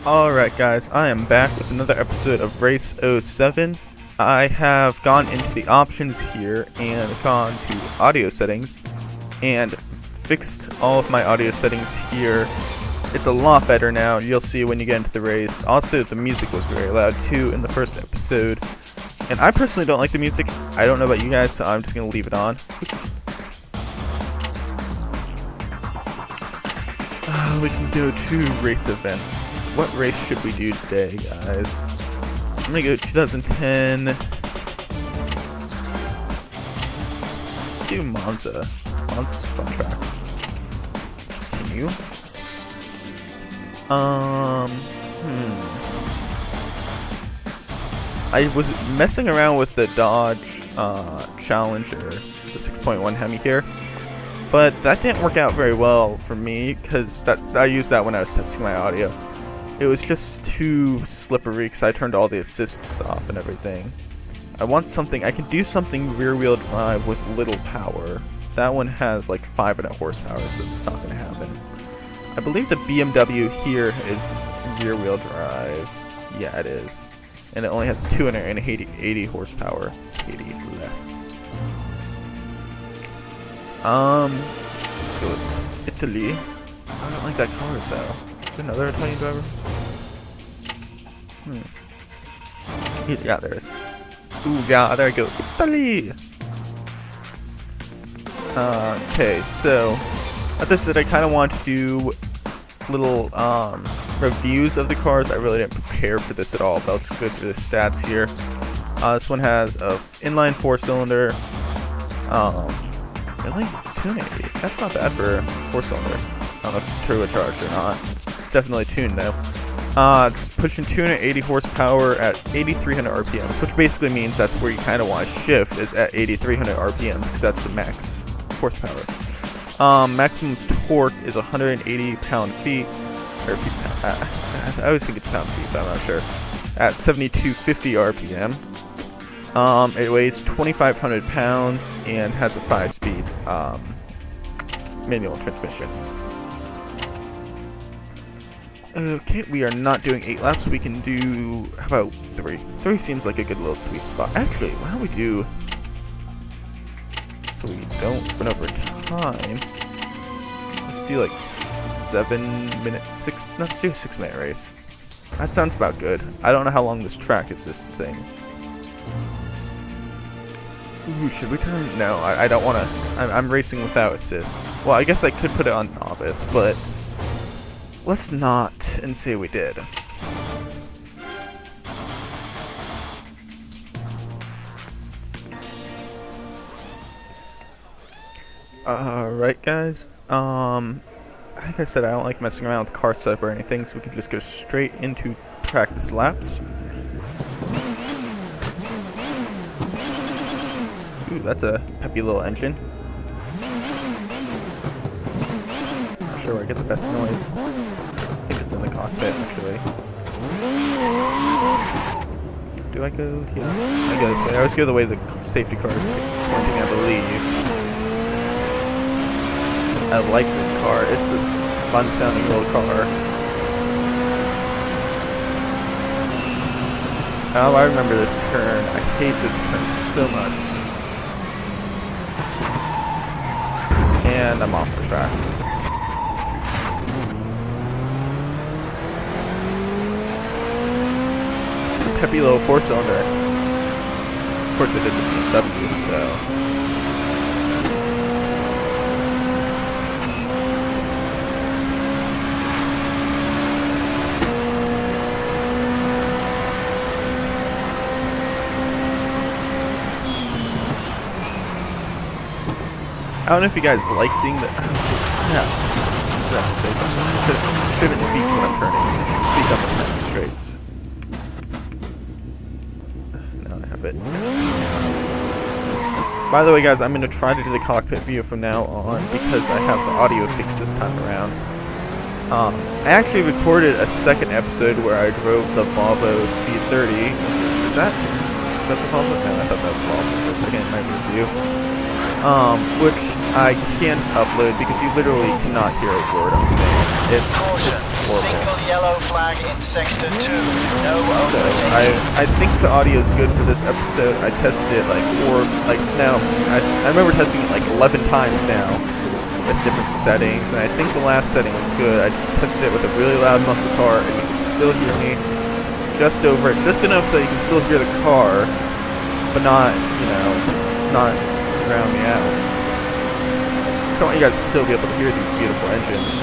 Alright guys, I am back with another episode of Race 07. I have gone into the options here and gone to audio settings and fixed all of my audio settings here. It's a lot better now, you'll see when you get into the race. Also, the music was very loud too in the first episode. And I personally don't like the music. I don't know about you guys, so I'm just going to leave it on. We can go to race events. What race should we do today, guys? I'm gonna go 2010. Let's do Monza. Monza's a fun track. Continue. I was messing around with the Dodge Challenger, the 6.1 Hemi here. But that didn't work out very well for me because I used that when I was testing my audio. It was just too slippery because I turned all the assists off and everything. I want something, I can do something rear wheel drive with little power. That one has like 5.5 horsepower, so it's not going to happen. I believe the BMW here is rear wheel drive. Yeah, it is. And it only has 280 horsepower. 80 left. Let's go with Italy. I don't like that car, so. Is there another Italian driver? Yeah, there is. Ooh, yeah, there I go. Italy! Okay, so, as I said, I kind of want to do little, reviews of the cars. I really didn't prepare for this at all, but let's go through the stats here. This one has a inline 4-cylinder, really? 280. That's not bad for a 4-cylinder. I don't know if it's turbocharged or not. It's definitely tuned though. It's pushing 280 horsepower at 8,300 RPMs, which basically means that's where you kind of want to shift, is at 8,300 RPMs, because that's the max horsepower. Maximum torque is 180 pound-feet, or feet-pound. I always think it's pound-feet, but I'm not sure. At 7,250 RPM. It weighs 2,500 pounds and has a 5-speed manual transmission. Okay, we are not doing 8 laps. We can do, how about 3? 3 seems like a good little sweet spot. Actually, why don't we do, so we don't run over time, let's do like 7 minutes, 6, let's do a 6-minute race. That sounds about good. I don't know how long this track is, this thing. Ooh, should we turn? No, I don't want to. I'm racing without assists. Well, I guess I could put it on novice, but let's not and say we did. Alright, guys. Like I said, I don't like messing around with car setup or anything, so we can just go straight into practice laps. Ooh, that's a peppy little engine. Not sure where I get the best noise. I think it's in the cockpit, actually. Do I go here? I go this way. I always go the way the safety car is pointing, I believe. I like this car. It's a fun-sounding little car. Oh, I remember this turn. I hate this turn so much. And I'm off the track. It's a peppy little 4-cylinder. Of course, it is a BMW, so. I don't know if you guys like seeing the. Yeah. I have to say something. I shouldn't speak when I'm turning. I should speak on the turning straights. Now I have it. By the way, guys, I'm going to try to do the cockpit view from now on because I have the audio fixed this time around. I actually recorded a second episode where I drove the Volvo C30. Is that the Volvo? No, I thought that was Volvo for a second in my review. Which I can't upload because you literally cannot hear a word I'm saying. It's horrible. yellow flag in sector 2. No So overtaking. I think the audio is good for this episode. I tested it like now. I remember testing it like 11 times now with different settings, and I think the last setting was good. I tested it with a really loud muscle car, and you can still hear me just over it, just enough so you can still hear the car, but not, not drown me out. I want you guys to still be able to hear these beautiful engines.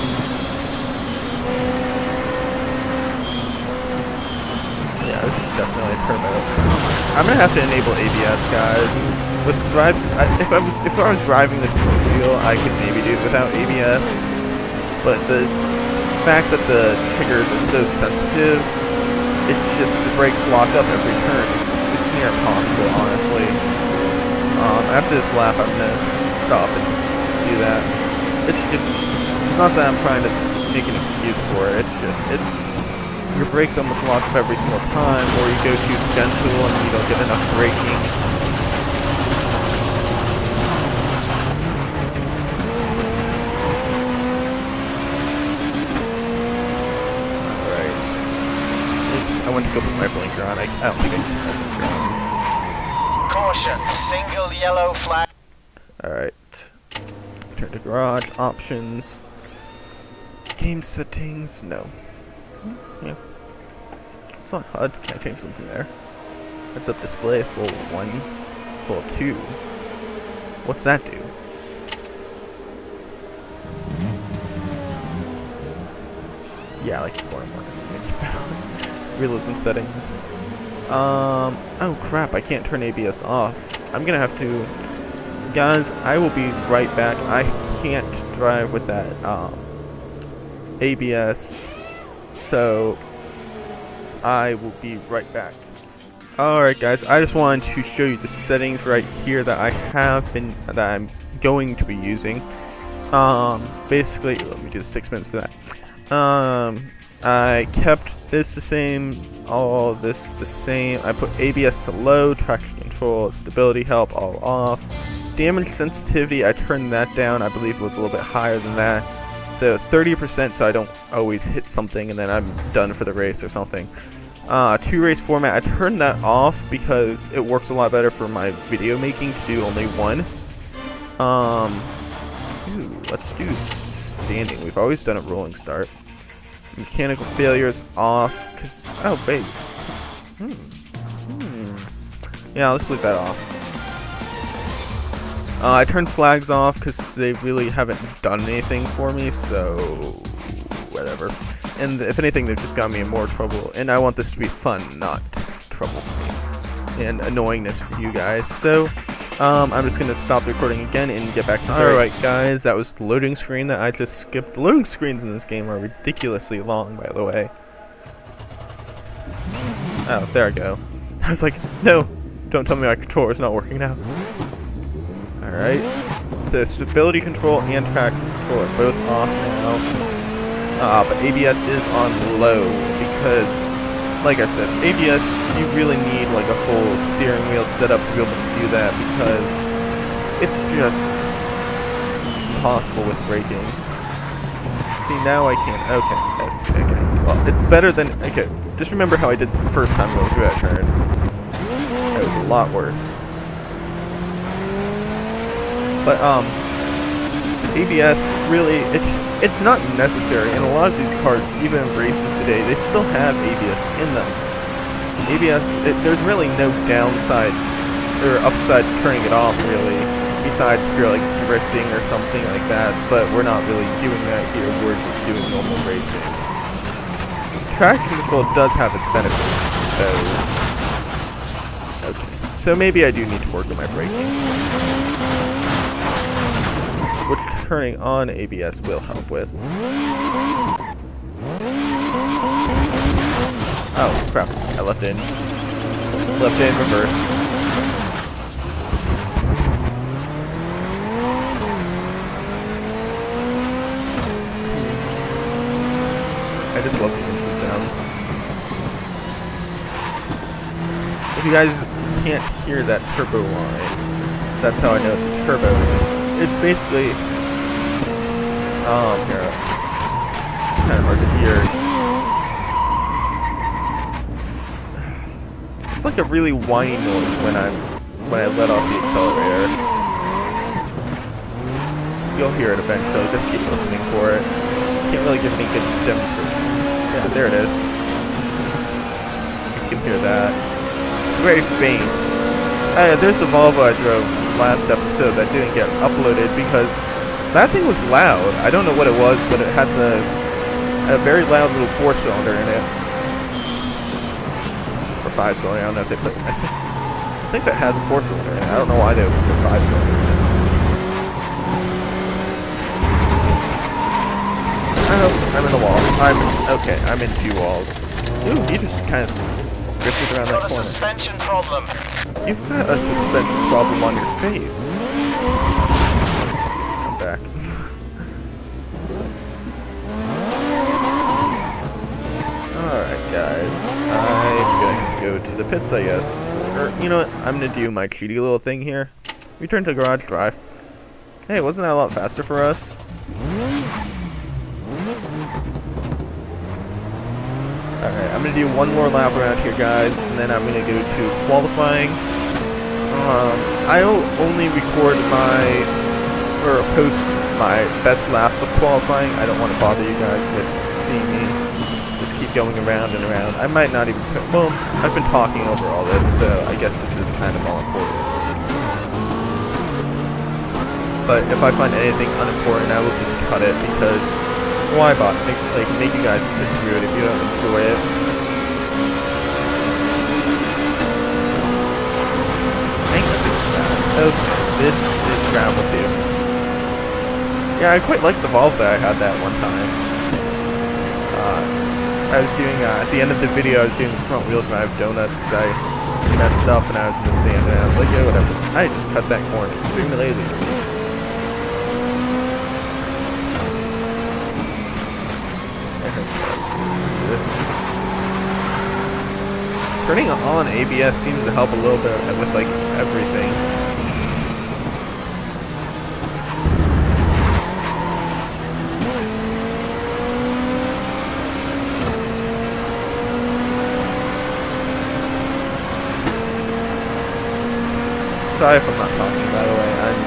Yeah, this is definitely a turbo. I'm gonna have to enable ABS, guys. With if I was driving this wheel, I could maybe do it without ABS. But the fact that the triggers are so sensitive, it's just the brakes lock up every turn. It's near impossible, honestly. After this lap, I'm gonna stop and do that. It's not that I'm trying to make an excuse for it. It's your brakes almost lock up every single time, or you go too gentle and you don't get enough braking. I went to go put my blinker on. I don't think I can put my blinker on. Caution, single yellow flag. Alright. Turn to garage, options. Game settings, no. Yeah. It's on HUD, can I change something there? Heads up display, full 1, full 2. What's that do? Yeah, I like the corner markers. Realism settings. Oh crap, I can't turn ABS off. I'm gonna have to... Guys, I will be right back. I can't drive with that ABS, so I will be right back. Alright guys, I just wanted to show you the settings right here that that I'm going to be using. Basically, let me do the 6 minutes for that. I kept this the same, all this the same. I put ABS to low, traction control, stability help all off. Damage sensitivity, I turned that down. I believe it was a little bit higher than that. So 30% so I don't always hit something and then I'm done for the race or something. 2 race format, I turned that off because it works a lot better for my video making to do only one. Let's do standing. We've always done a rolling start. Mechanical failures off, cause oh wait, yeah, let's leave that off. I turned flags off because they really haven't done anything for me, so whatever. And if anything, they've just got me in more trouble. And I want this to be fun, not trouble for me and annoyingness for you guys. So I'm just gonna stop the recording again and get back to the race. Alright guys, that was the loading screen that I just skipped. The loading screens in this game are ridiculously long, by the way. Oh, there I go. I was like, no, don't tell me my controller's not working now. Alright, so stability control and traction control are both off now. But ABS is on low because, like I said, ABS, you really need like a full steering wheel setup to be able to do that because it's just impossible with braking. See, now I can. Okay. Well, it's better than. Okay, just remember how I did the first time going through that turn. It was a lot worse. But ABS really, it's not necessary, and a lot of these cars, even in races today, they still have ABS in them. ABS, there's really no downside or upside to turning it off, really, besides if you're like drifting or something like that, but we're not really doing that here, we're just doing normal racing. Traction control does have its benefits, though. Okay, so maybe I do need to work on my braking, which turning on ABS will help with. Oh crap, I left in reverse. I just love the engine sounds. If you guys can't hear that turbo line, that's how I know it's a turbo. It's basically, here, it's kind of hard to hear. It's like a really whiny noise when I let off the accelerator. You'll hear it eventually. Just keep listening for it. Can't really give any good demonstrations. Yeah, there it is. You can hear that. It's very faint. There's the Volvo I drove last episode that didn't get uploaded because that thing was loud. I don't know what it was, but it had a very loud little 4-cylinder in it. Or 5-cylinder, I don't know if they put... I think that has a 4-cylinder in it. I don't know why they would put a 5-cylinder in it. Oh, I'm in the wall. Okay, I'm in 2 walls. Ooh, he just kind of drifted around that corner. Suspension problem. You've got a suspension problem on your face. Come back. Alright, guys. I'm going to go to the pits, I guess. Or, you know what? I'm going to do my cheaty little thing here. Return to garage drive. Hey, wasn't that a lot faster for us? Alright, I'm going to do one more lap around here, guys, and then I'm going to go to qualifying. I'll only record or post my best lap of qualifying. I don't want to bother you guys with seeing me just keep going around and around. I might not even well, I've been talking over all this, so I guess this is kind of all important. But if I find anything unimportant, I will just cut it because why bother? Make you guys sit through it if you don't enjoy it. Dang, that thing's fast. Okay, this is gravel too. Yeah, I quite like the Volvo that I had that one time. I was doing, at the end of the video, I was doing front wheel drive donuts because I messed up and I was in the sand and I was like, yeah, whatever. I just cut that corner extremely lately. Turning on ABS seems to help a little bit with like everything. Sorry if I'm not talking, by the way. I'm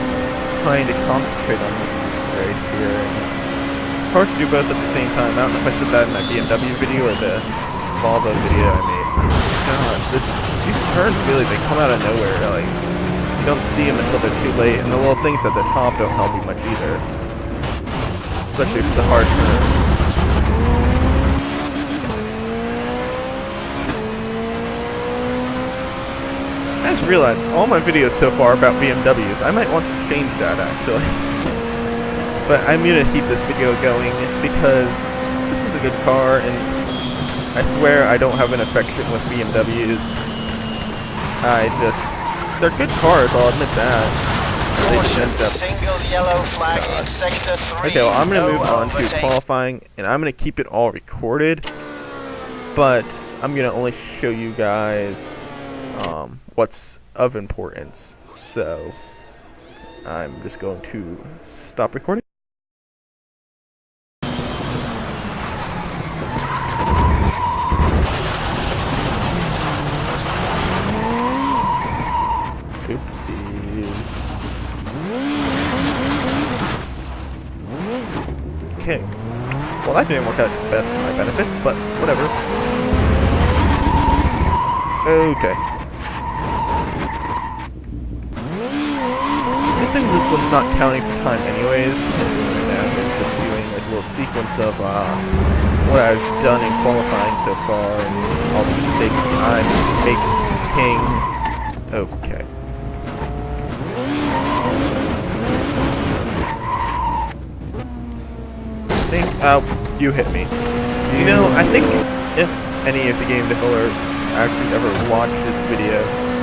trying to concentrate on this race here. It's hard to do both at the same time. I don't know if I said that in my BMW video or the Volvo video I made. God, these turns really, they come out of nowhere. Like, you don't see them until they're too late, and the little things at the top don't help you much either. Especially if it's a hard turn. I just realized all my videos so far about BMWs. I might want to change that actually. But I'm gonna keep this video going because this is a good car, and I swear I don't have an affection with BMWs. They're good cars, I'll admit that. They just end up... Single yellow flag in sector 3. Okay, well, I'm gonna move on to qualifying, and I'm gonna keep it all recorded, but I'm gonna only show you guys what's of importance. So I'm just going to stop recording. Oopsies. Okay. Well, that didn't work out best to my benefit, but whatever. Okay. Good thing this one's not counting for time anyways. It's just doing like a little sequence of what I've done in qualifying so far and all the mistakes I'm making. Okay. You hit me. You know, I think if any of the game developers actually ever watch this video,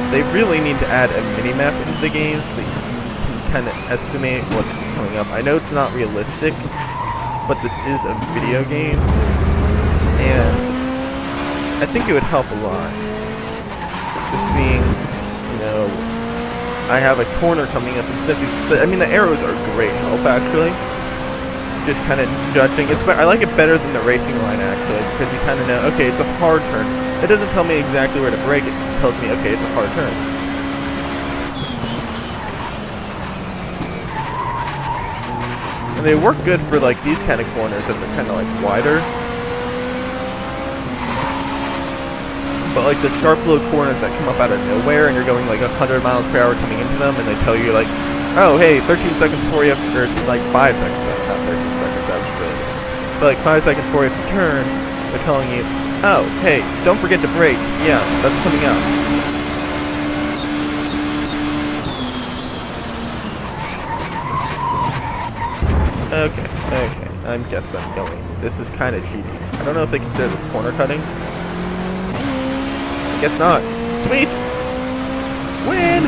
they really need to add a mini-map into the game so you can kind of estimate what's coming up. I know it's not realistic, but this is a video game, and I think it would help a lot. Just seeing, you know, I have a corner coming up instead of these, I mean, the arrows are great help actually. Just kind of judging. I like it better than the racing line actually, because you kind of know, okay, it's a hard turn. It doesn't tell me exactly where to brake, it just tells me, okay, it's a hard turn. And they work good for like these kind of corners that they're kind of like wider. But like the sharp little corners that come up out of nowhere and you're going like 100 miles per hour coming into them and they tell you like, oh hey, 13 seconds before you have to, or like 5 seconds, not 13 seconds, that was really good. But like 5 seconds before you have to turn, they're telling you, oh, hey, don't forget to brake. Yeah, that's coming up. Okay, I guess I'm going. This is kind of cheating. I don't know if they consider this corner cutting. I guess not. Sweet! Win!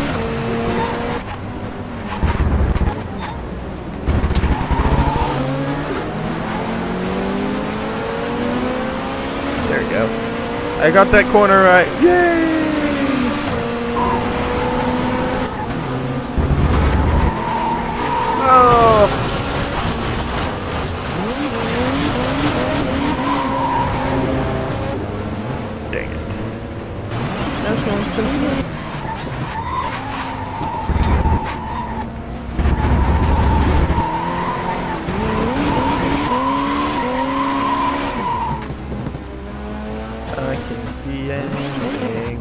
There we go. I got that corner right. Yay! Oh! Dang it. That's going so good. I can see anything.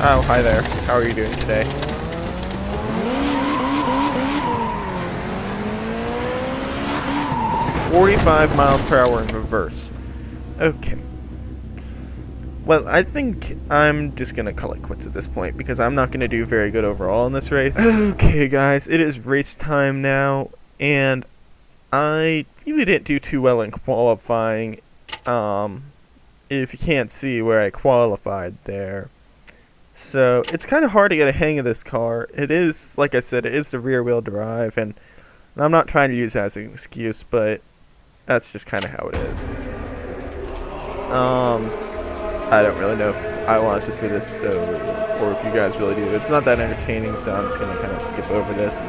Oh, hi there. How are you doing today? $45 miles per hour in reverse. Okay. Well, I think I'm just going to call it quits at this point because I'm not going to do very good overall in this race. Okay, guys, it is race time now, and I really didn't do too well in qualifying. If you can't see where I qualified there. So, it's kind of hard to get a hang of this car. It is, like I said, it is the rear-wheel drive, and I'm not trying to use that as an excuse, but that's just kind of how it is. I don't really know if I want to sit through this, or if you guys really do. It's not that entertaining, so I'm just going to kind of skip over this.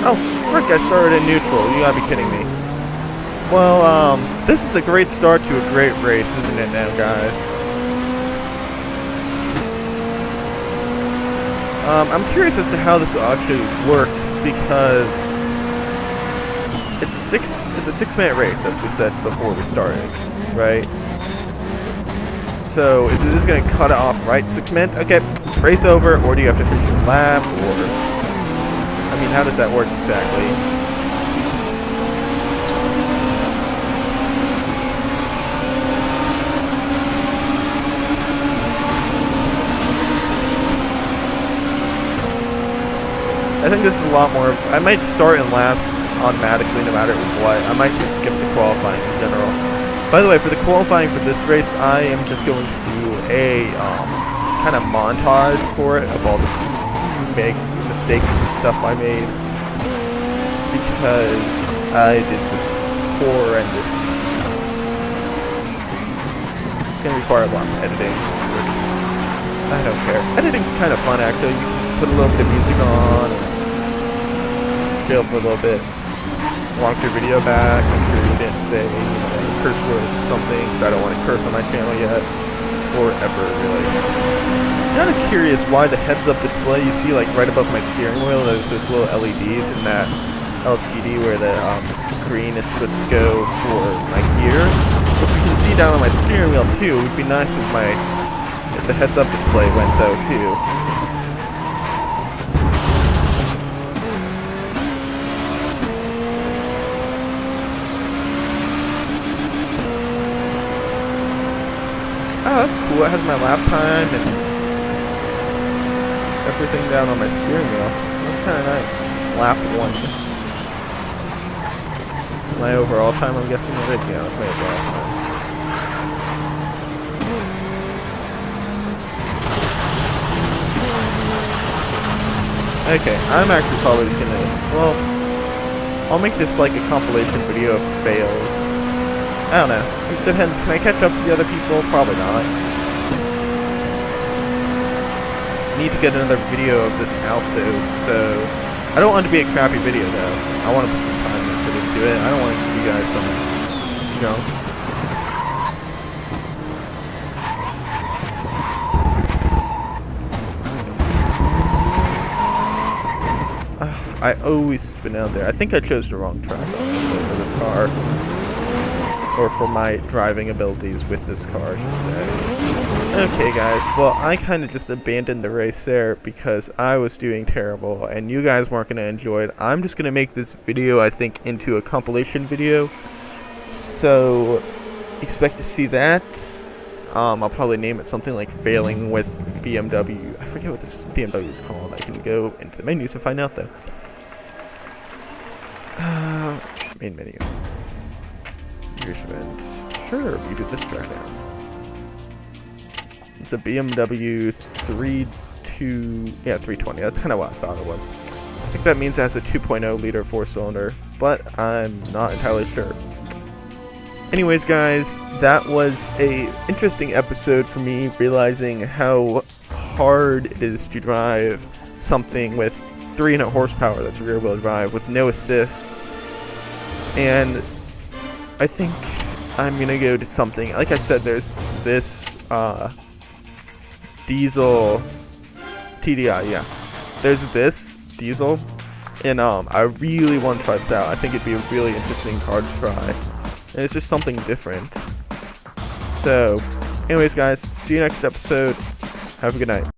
Oh, frick, I started in neutral. You gotta be kidding me. Well, this is a great start to a great race, isn't it now, guys? I'm curious as to how this will actually work, because it's a 6-minute race, as we said before we started, right? So, is it just gonna cut it off right 6 minutes? Okay, race over, or do you have to finish your lap, or... I mean, how does that work exactly? I think this is a lot more. I might start and last automatically no matter what. I might just skip the qualifying in general. By the way, for the qualifying for this race, I am just going to do a kind of montage for it of all the big mistakes and stuff I made, because I did this horrendous. It's gonna require a lot of editing, which I don't care. Editing's kind of fun actually. You can just put a little bit of music on and just chill for a little bit. Walk your video back, make sure you didn't say curse words or something, because I don't want to curse on my channel yet, or ever really. I'm kind of curious why the heads-up display you see like right above my steering wheel, there's this little LEDs in that LCD where the screen is supposed to go for my gear. But you can see down on my steering wheel too. It would be nice if the heads-up display went though too. Oh, that's cool. It has my lap time and everything down on my steering wheel. That's kind of nice. Lap 1. My overall time, I'm guessing it is. Yeah, that's my overall time. Okay, I'm actually probably just gonna... Well, I'll make this like a compilation video of fails. I don't know. It depends. Can I catch up to the other people? Probably not. Need to get another video of this out though, so I don't want it to be a crappy video though. I want to put some time and effort into it. I don't want to give you guys some, you know. I always spin out there. I think I chose the wrong track honestly for this car. Or for my driving abilities with this car, I should say. Okay guys, well I kind of just abandoned the race there because I was doing terrible and you guys weren't going to enjoy it. I'm just going to make this video, I think, into a compilation video. So expect to see that. I'll probably name it something like Failing with BMW. I forget what this BMW is called. I can go into the menus and find out though. Main menu. Years spent. Sure, we do this right now. It's a BMW 320. That's kind of what I thought it was. I think that means it has a 2.0 liter 4-cylinder, but I'm not entirely sure. Anyways, guys, that was a interesting episode for me, realizing how hard it is to drive something with 300 horsepower that's rear-wheel drive with no assists. And I think I'm gonna go to something, like I said, there's this diesel TDI, yeah. There's this diesel, and I really want to try this out. I think it'd be a really interesting car to try. And it's just something different. So, anyways guys, see you next episode. Have a good night.